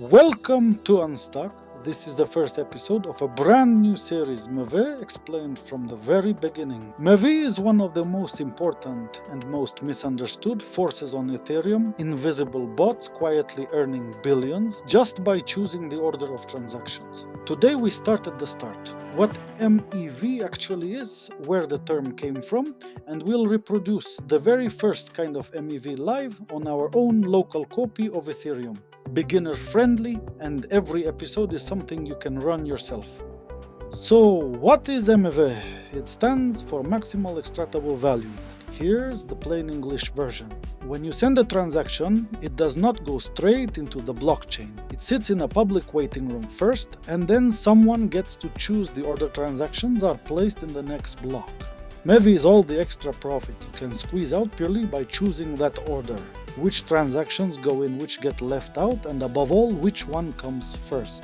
Welcome to Unstuck. This is the first episode of a brand new series, MEV, explained from the very beginning. MEV is one of the most important and most misunderstood forces on Ethereum, invisible bots quietly earning billions just by choosing the order of transactions. Today we start at the start. What MEV actually is, where the term came from, and we'll reproduce the very first kind of MEV live on our own local copy of Ethereum. Beginner friendly, and every episode is something you can run yourself. So what is MEV? It stands for maximal extractable value. Here's the plain English version. When you send a transaction, it does not go straight into the blockchain. It sits in a public waiting room first, and then someone gets to choose the order transactions are placed in the next block. MEV is all the extra profit you can squeeze out purely by choosing that order. Which transactions go in, which get left out, and above all, which one comes first.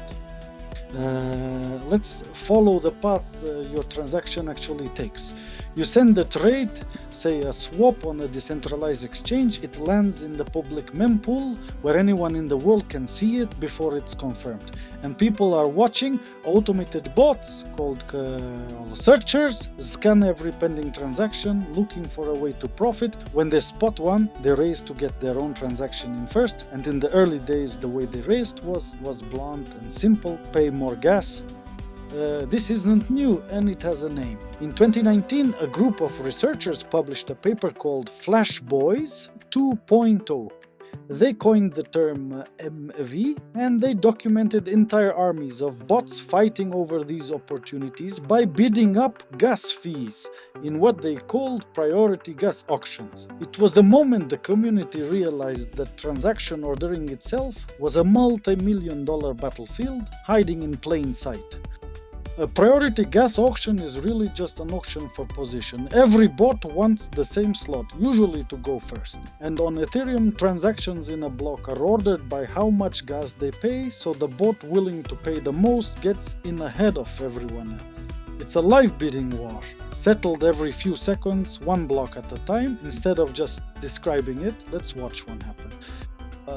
Let's follow the path your transaction actually takes. You send a trade, say a swap on a decentralized exchange, it lands in the public mempool where anyone in the world can see it before it's confirmed. And people are watching. Automated bots called searchers scan every pending transaction, looking for a way to profit. When they spot one, they race to get their own transaction in first. And in the early days, the way they raced was blunt and simple: pay more gas. This isn't new, and it has a name. In 2019, a group of researchers published a paper called Flash Boys 2.0. They coined the term MEV, and they documented entire armies of bots fighting over these opportunities by bidding up gas fees in what they called priority gas auctions. It was the moment the community realized that transaction ordering itself was a multi-million-dollar battlefield hiding in plain sight. A priority gas auction is really just an auction for position. Every bot wants the same slot, usually to go first. And on Ethereum, transactions in a block are ordered by how much gas they pay, so the bot willing to pay the most gets in ahead of everyone else. It's a live bidding war, settled every few seconds, one block at a time. Instead of just describing it, let's watch one happen.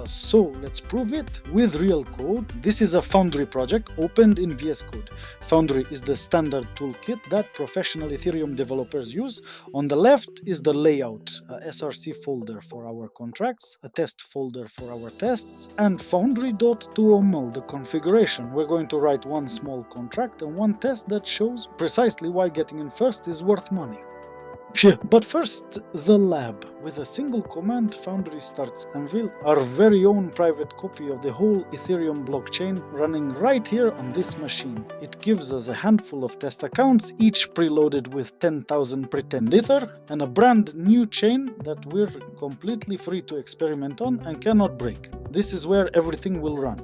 So let's prove it with real code. This is a Foundry project opened in VS Code. Foundry is the standard toolkit that professional Ethereum developers use. On the left is the layout, a SRC folder for our contracts, a test folder for our tests, and foundry.toml, the configuration. We're going to write one small contract and one test that shows precisely why getting in first is worth money. But first, the lab. With a single command, Foundry starts Anvil, our very own private copy of the whole Ethereum blockchain running right here on this machine. It gives us a handful of test accounts, each preloaded with 10,000 pretend Ether, and a brand new chain that we're completely free to experiment on and cannot break. This is where everything will run.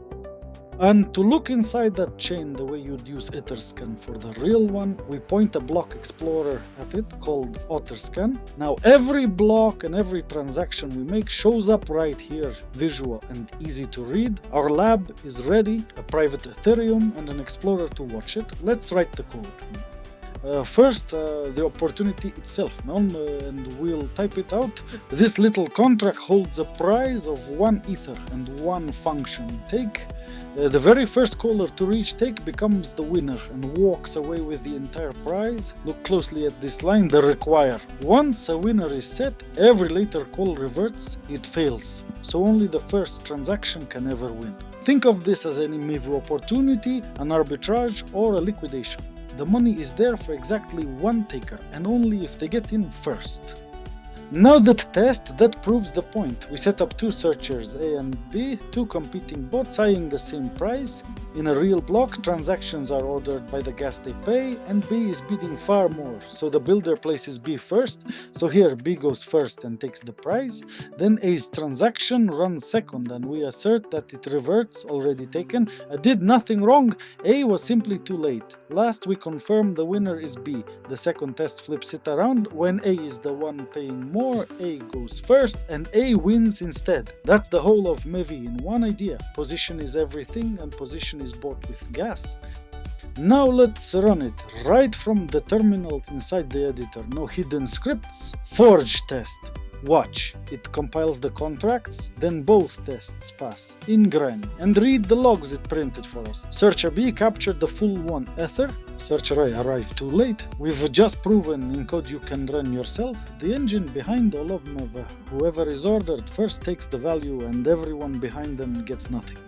And to look inside that chain the way you'd use Otterscan for the real one, we point a block explorer at it called Otterscan. Now every block and every transaction we make shows up right here, visual and easy to read. Our lab is ready, a private Ethereum and an explorer to watch it. Let's write the code. First, the opportunity itself, and we'll type it out. This little contract holds a price of 1 Ether and 1 function. Take. The very first caller to reach take becomes the winner and walks away with the entire prize. Look closely at this line, the require. Once a winner is set, every later call reverts, it fails. So only the first transaction can ever win. Think of this as any MEV opportunity, an arbitrage, or a liquidation. The money is there for exactly one taker, and only if they get in first. Now that test, that proves the point. We set up two searchers, A and B, two competing bots eyeing the same price. In a real block, transactions are ordered by the gas they pay, and B is bidding far more, so the builder places B first. So here B goes first and takes the prize. Then A's transaction runs second, and we assert that it reverts, already taken. I did nothing wrong, A was simply too late. Last we confirm the winner is B. The second test flips it around. When A is the one paying more, A goes first and A wins instead. That's the whole of MEV in one idea. Position is everything and position is bought with gas. Now let's run it right from the terminal inside the editor. No hidden scripts. Forge test. Watch, it compiles the contracts, then both tests pass, in gran, and read the logs it printed for us. Searcher B captured the full 1 Ether, Searcher A arrived too late. We've just proven in code you can run yourself, the engine behind all of MEV. Whoever is ordered first takes the value and everyone behind them gets nothing.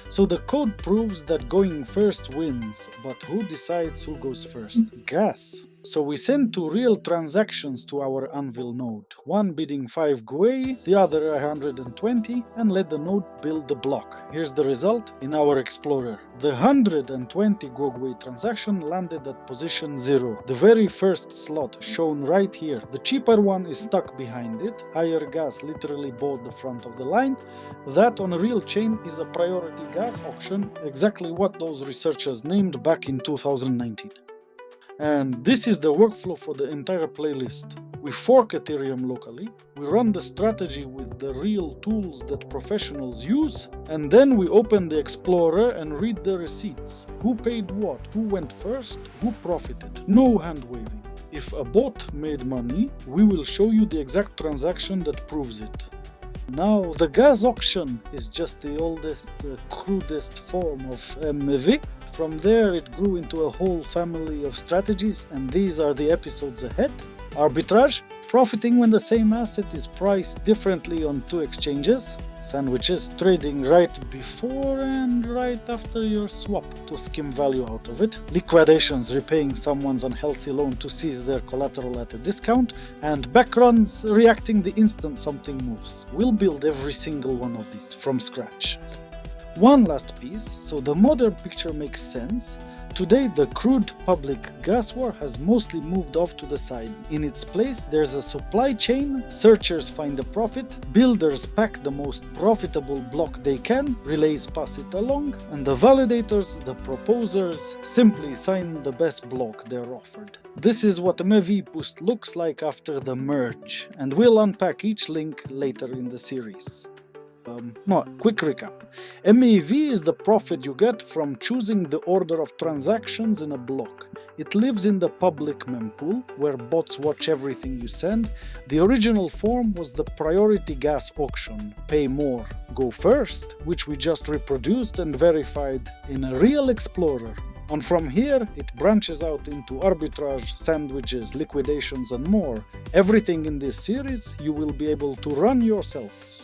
So the code proves that going first wins, but who decides who goes first? Gas. So we send 2 real transactions to our Anvil node, one bidding 5 GUI, the other 120, and let the node build the block. Here's the result in our Explorer. The 120 GUI transaction landed at position 0, the very first slot shown right here. The cheaper one is stuck behind it, higher gas literally bought the front of the line. That on a real chain is a priority gas auction, exactly what those researchers named back in 2019. And this is the workflow for the entire playlist. We fork Ethereum locally, we run the strategy with the real tools that professionals use, and then we open the Explorer and read the receipts. Who paid what, who went first, who profited. No hand waving. If a bot made money, we will show you the exact transaction that proves it. Now, the gas auction is just the oldest, crudest form of MEV. From there it grew into a whole family of strategies, and these are the episodes ahead. Arbitrage, profiting when the same asset is priced differently on 2 exchanges. Sandwiches, trading right before and right after your swap to skim value out of it. Liquidations, repaying someone's unhealthy loan to seize their collateral at a discount. And backruns, reacting the instant something moves. We'll build every single one of these from scratch. One last piece, so the modern picture makes sense. Today the crude public gas war has mostly moved off to the side. In its place there's a supply chain, searchers find a profit, builders pack the most profitable block they can, relays pass it along, and the validators, the proposers, simply sign the best block they're offered. This is what MEV-Boost looks like after the merge, and we'll unpack each link later in the series. Quick recap. MEV is the profit you get from choosing the order of transactions in a block. It lives in the public mempool, where bots watch everything you send. The original form was the priority gas auction, pay more, go first, which we just reproduced and verified in a real Explorer. And from here, it branches out into arbitrage, sandwiches, liquidations, and more. Everything in this series you will be able to run yourself.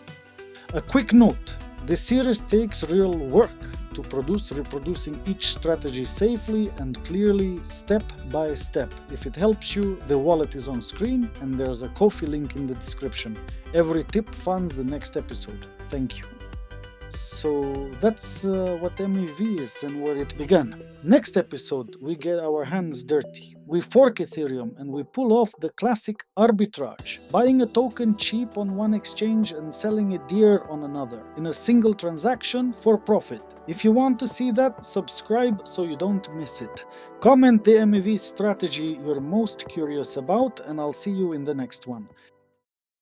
A quick note, this series takes real work to reproducing each strategy safely and clearly, step by step. If it helps you, the wallet is on screen and there's a Ko-fi link in the description. Every tip funds the next episode. Thank you. So that's what MEV is and where it began. Next episode, we get our hands dirty. We fork Ethereum and we pull off the classic arbitrage, buying a token cheap on one exchange and selling it dear on another, in a single transaction for profit. If you want to see that, subscribe so you don't miss it. Comment the MEV strategy you're most curious about, and I'll see you in the next one.